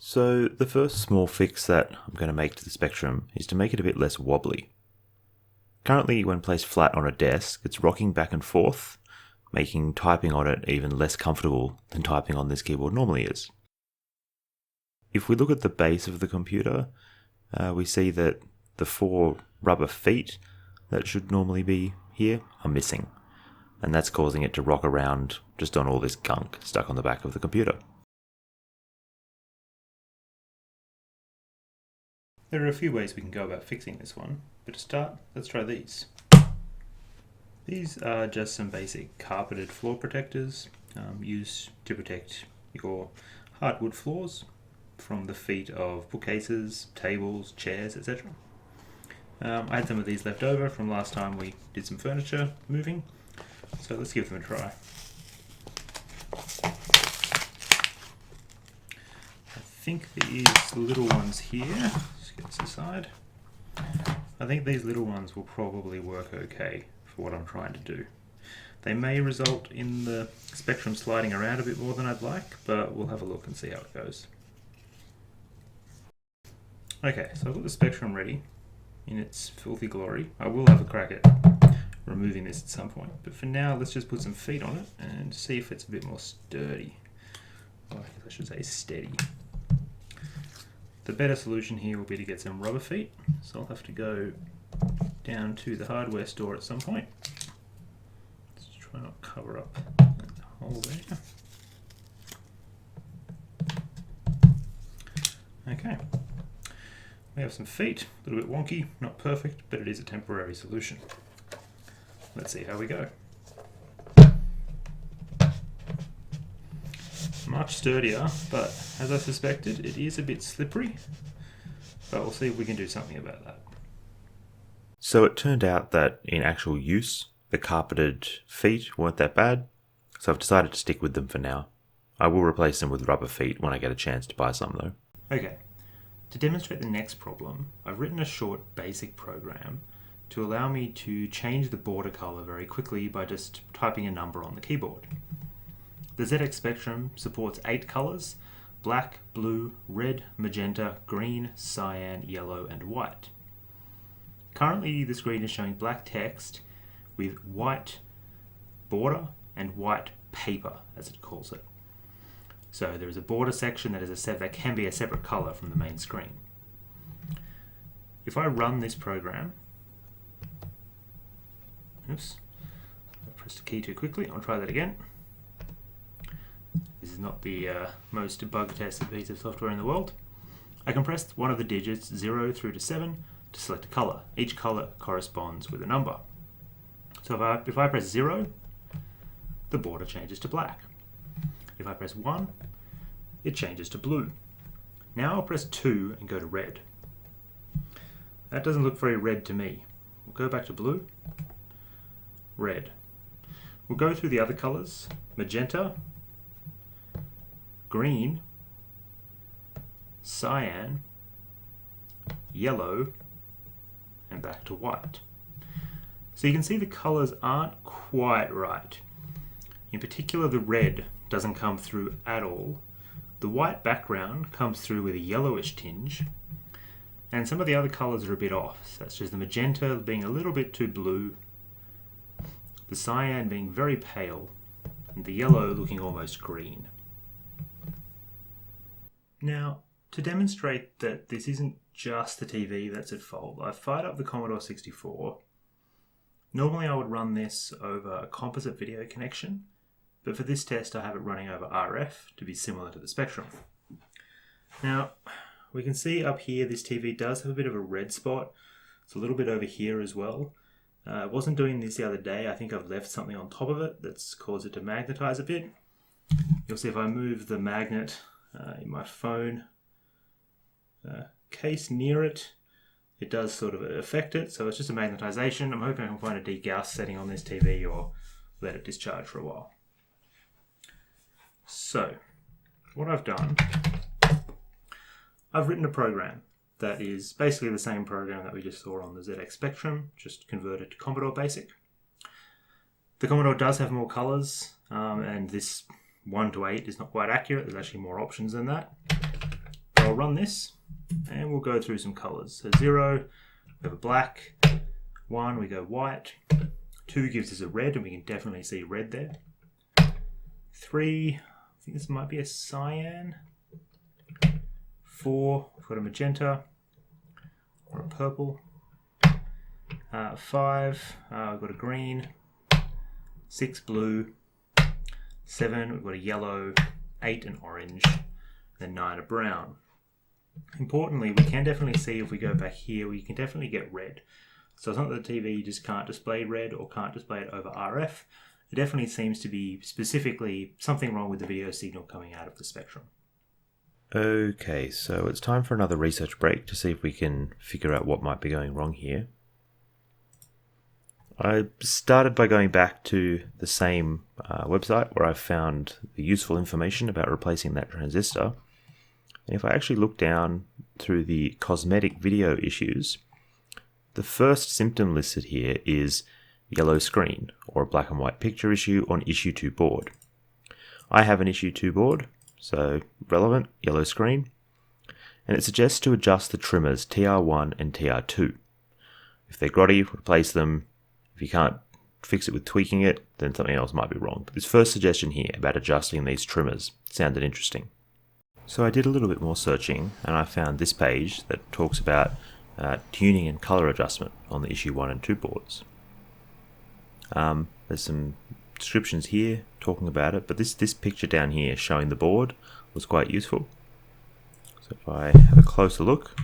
So the first small fix that I'm going to make to the Spectrum is to make it a bit less wobbly. Currently, when placed flat on a desk, it's rocking back and forth, making typing on it even less comfortable than typing on this keyboard normally is. If we look at the base of the computer, we see that the 4 rubber feet that should normally be here are missing, and that's causing it to rock around just on all this gunk stuck on the back of the computer. There are a few ways we can go about fixing this one, but to start, let's try these. These are just some basic carpeted floor protectors used to protect your hardwood floors from the feet of bookcases, tables, chairs, etc. I had some of these left over from last time we did some furniture moving, so let's give them a try. I think these little ones here, let's get this aside, I think these little ones will probably work okay for what I'm trying to do. They may result in the Spectrum sliding around a bit more than I'd like, but we'll have a look and see how it goes. Okay, so I've got the Spectrum ready in its filthy glory. I will have a crack at removing this at some point, but for now let's just put some feet on it and see if it's a bit more sturdy. Or I should say steady. The better solution here will be to get some rubber feet, so I'll have to go down to the hardware store at some point. Let's try not cover up the hole there. Okay. We have some feet, a little bit wonky, not perfect, but it is a temporary solution. Let's see how we go. Much sturdier, but as I suspected, it is a bit slippery, but we'll see if we can do something about that. So it turned out that in actual use, the carpeted feet weren't that bad, so I've decided to stick with them for now. I will replace them with rubber feet when I get a chance to buy some though. Okay. To demonstrate the next problem, I've written a short basic program to allow me to change the border color very quickly by just typing a number on the keyboard. The ZX Spectrum supports 8 colors: black, blue, red, magenta, green, cyan, yellow, and white. Currently, the screen is showing black text with white border and white paper, as it calls it. So there is a border section that can be a separate color from the main screen. If I run this program, oops, I pressed a key too quickly. I'll try that again. This is not the most bug-tested piece of software in the world. I can press one of the digits 0 through to 7 to select a color. Each color corresponds with a number. So if I press 0, the border changes to black. If I press 1, it changes to blue. Now I'll press 2 and go to red. That doesn't look very red to me. We'll go back to blue, red. We'll go through the other colors: magenta, green, cyan, yellow, and back to white. So you can see the colors aren't quite right. In particular, the red doesn't come through at all. The white background comes through with a yellowish tinge, and some of the other colors are a bit off, such as the magenta being a little bit too blue, the cyan being very pale, and the yellow looking almost green. Now, to demonstrate that this isn't just the TV that's at fault, I've fired up the Commodore 64. Normally I would run this over a composite video connection, but for this test I have it running over RF to be similar to the Spectrum. Now, we can see up here this TV does have a bit of a red spot. It's a little bit over here as well. I wasn't doing this the other day. I think I've left something on top of it that's caused it to magnetize a bit. You'll see if I move the magnet in my phone case near it, it does sort of affect it. So it's just a magnetization. I'm hoping I can find a degauss setting on this TV or let it discharge for a while. So what I've done, I've written a program that is basically the same program that we just saw on the ZX Spectrum, just converted to Commodore Basic. The Commodore does have more colors, and this 1 to 8 is not quite accurate. There's actually more options than that. run this and we'll go through some colors. So 0, we have a black. 1, we go white. 2 gives us a red, and we can definitely see red there. 3, I think this might be a cyan. 4, we've got a magenta or a purple. 5, we've got a green. 6, blue. 7, we've got a yellow. 8, an orange. And 9, a brown. Importantly, we can definitely see if we go back here, we can definitely get red. So it's not that the TV just can't display red or can't display it over RF. It definitely seems to be specifically something wrong with the video signal coming out of the Spectrum. Okay, so it's time for another research break to see if we can figure out what might be going wrong here. I started by going back to the same website where I found the useful information about replacing that transistor. And if I actually look down through the cosmetic video issues, the first symptom listed here is yellow screen, or a black and white picture issue on issue 2 board. I have an issue 2 board, so relevant, yellow screen, and it suggests to adjust the trimmers TR1 and TR2. If they're grotty, replace them. If you can't fix it with tweaking it, then something else might be wrong. But this first suggestion here about adjusting these trimmers sounded interesting. So I did a little bit more searching, and I found this page that talks about tuning and color adjustment on the issue 1 and 2 boards. There's some descriptions here talking about it, but this picture down here showing the board was quite useful. So if I have a closer look,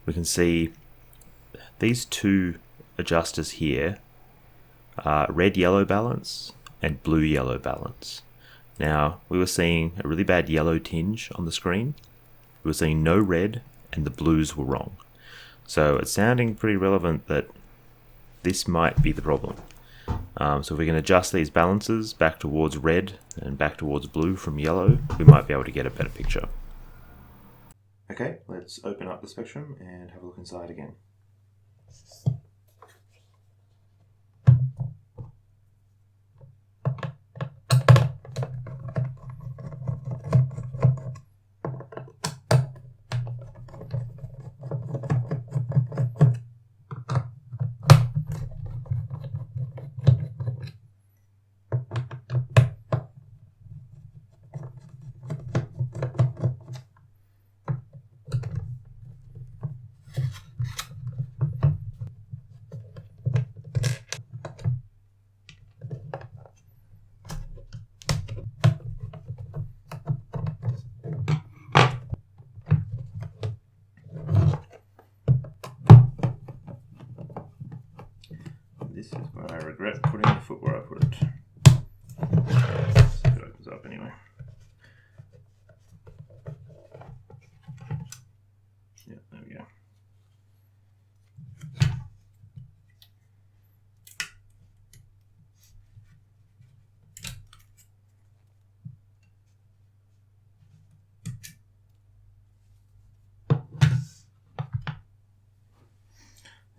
we can see these two adjusters here are red-yellow balance and blue-yellow balance. Now, we were seeing a really bad yellow tinge on the screen. We were seeing no red, and the blues were wrong. So it's sounding pretty relevant that this might be the problem. So if we can adjust these balances back towards red and back towards blue from yellow, we might be able to get a better picture. Okay, let's open up the Spectrum and have a look inside again. This is where I regret putting the foot where I put it. See if it opens up anyway. Yeah, there we go.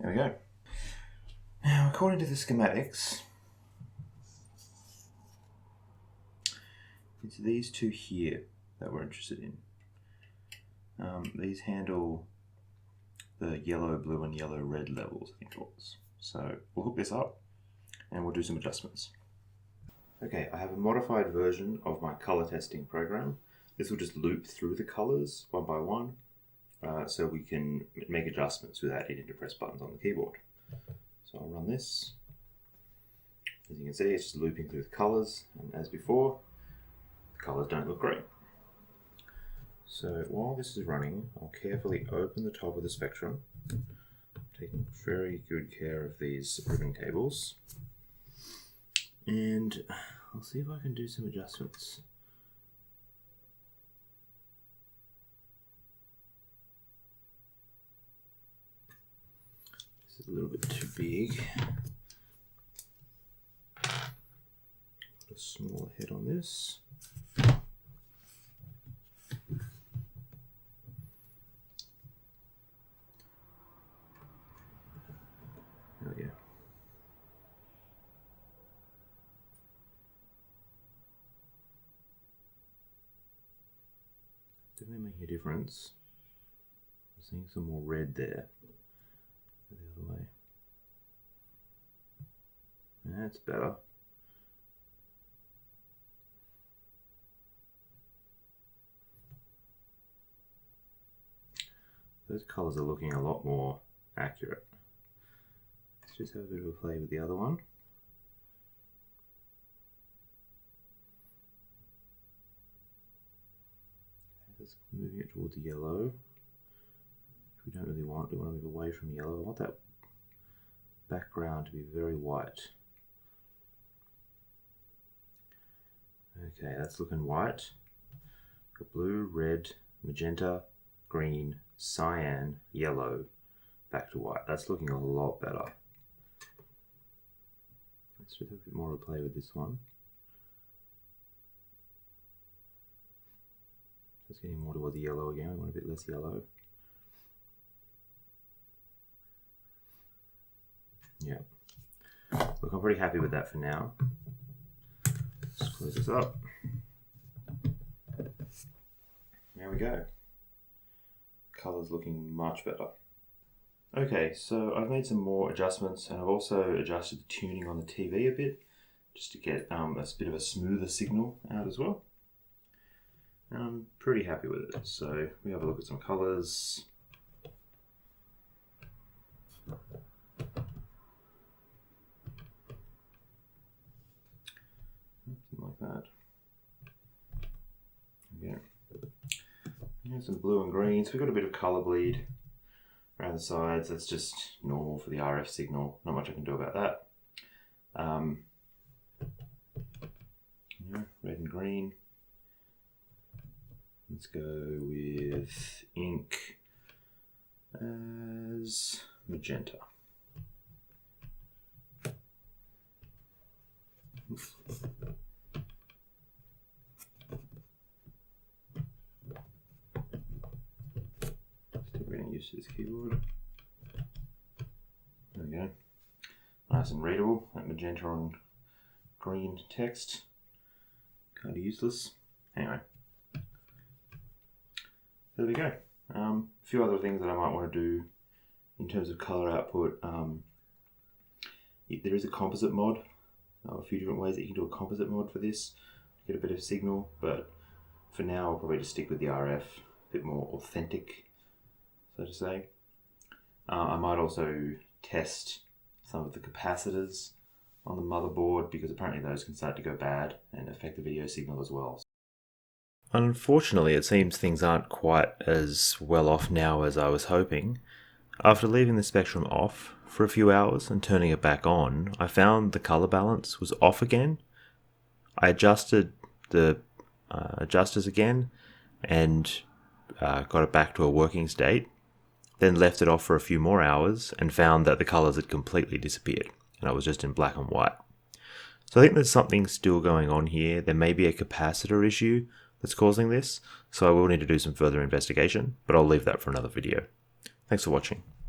There we go. Now, according to the schematics, it's these two here that we're interested in. These handle the yellow, blue, and yellow, red levels, I think it was. So we'll hook this up and we'll do some adjustments. Okay, I have a modified version of my color testing program. This will just loop through the colors one by one, so we can make adjustments without needing to press buttons on the keyboard. So I'll run this. As you can see, it's just looping through the colors, and as before, the colors don't look great. So while this is running, I'll carefully open the top of the Spectrum, taking very good care of these ribbon cables, and I'll see if I can do some adjustments. This is a little bit too big. Put a smaller head on this. There we go. Definitely making a difference. I'm seeing some more red there. Go the other way. That's better. Those colours are looking a lot more accurate. Let's just have a bit of a play with the other one. Just moving it towards the yellow. We don't really want, we want to move away from yellow. I want that background to be very white. Okay, that's looking white. Got blue, red, magenta, green, cyan, yellow, back to white. That's looking a lot better. Let's just have a bit more of a play with this one. Just getting more toward the yellow again. We want a bit less yellow. Yeah. Look, I'm pretty happy with that for now. Let's close this up. There we go. Colour's looking much better. Okay, so I've made some more adjustments, and I've also adjusted the tuning on the TV a bit, just to get a bit of a smoother signal out as well. And I'm pretty happy with it. So we have a look at some colours. Something like that. Okay. Here's some blue and green. So we've got a bit of colour bleed around the sides. That's just normal for the RF signal. Not much I can do about that. Yeah, red and green. Let's go with ink as magenta. Still getting used to this keyboard. There we go. Nice and readable. That magenta on green text. Kind of useless. Anyway. There we go. A few other things that I might want to do in terms of color output. There is a composite mod. A few different ways that you can do a composite mod for this. Get a bit of signal, but for now I'll probably just stick with the RF. A bit more authentic, so to say. I might also test some of the capacitors on the motherboard, because apparently those can start to go bad and affect the video signal as well. Unfortunately, it seems things aren't quite as well off now as I was hoping. After leaving the Spectrum off for a few hours and turning it back on, I found the color balance was off again. I adjusted the adjusters again and got it back to a working state, then left it off for a few more hours and found that the colors had completely disappeared and I was just in black and white. So I think there's something still going on here. There may be a capacitor issue that's causing this, so I will need to do some further investigation, but I'll leave that for another video. Thanks for watching.